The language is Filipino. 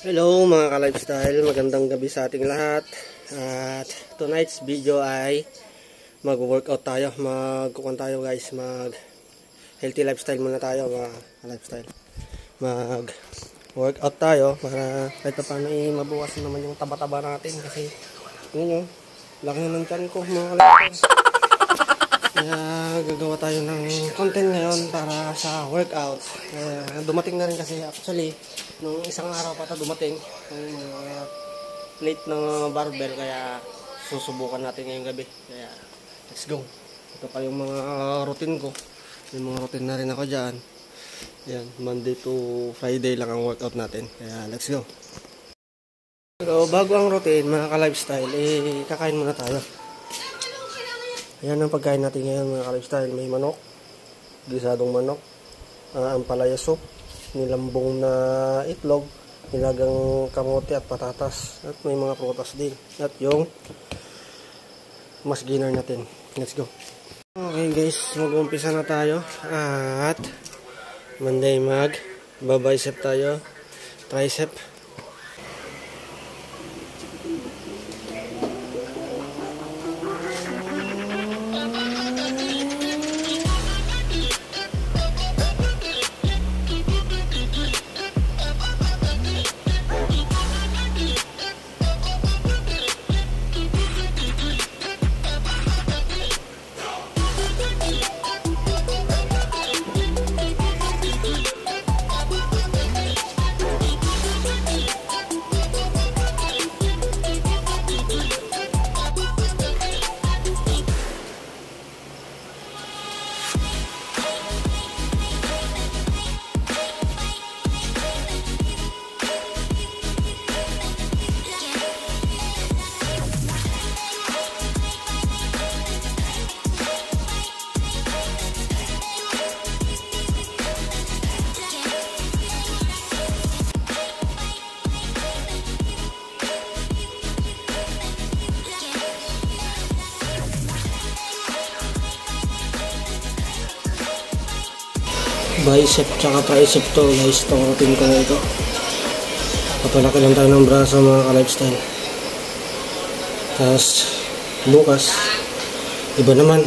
Hello mga ka-lifestyle, magandang gabi sa ating lahat. At tonight's video ay mag-workout tayo, mag-workout healthy lifestyle muna tayo mga ka-lifestyle. Mag-workout tayo para kahit pa paano mabawasan naman yung taba-taba natin kasi yun yung laki ng tiyan ko mga ka-lifestyle. Kaya gagawa tayo ng content ngayon para sa workout. Dumating na rin kasi actually nung isang araw pa ito dumating yung plate ng barbell, kaya susubukan natin ngayong gabi. Kaya let's go. Ito pa yung mga routine ko. May mga routine na rin ako dyan. Yan, Monday to Friday lang ang workout natin. Kaya let's go. So bago ang routine mga ka-lifestyle, kakain muna tayo. Ayan ang pagkain natin ngayon mga ka-lifestyle. May manok, gisadong manok, ampalaya soup, nilambong na itlog, nilagang kamote at patatas, at may mga prutas din, at yung mas dinner natin. Let's go. Okay guys, mag-umpisa na tayo at Monday bicep tayo, tricep. Bicep tsaka tricep to guys, itong routine ko na ito. Papalaki lang tayo ng braso mga ka-lifestyle. Tapos bukas iba naman.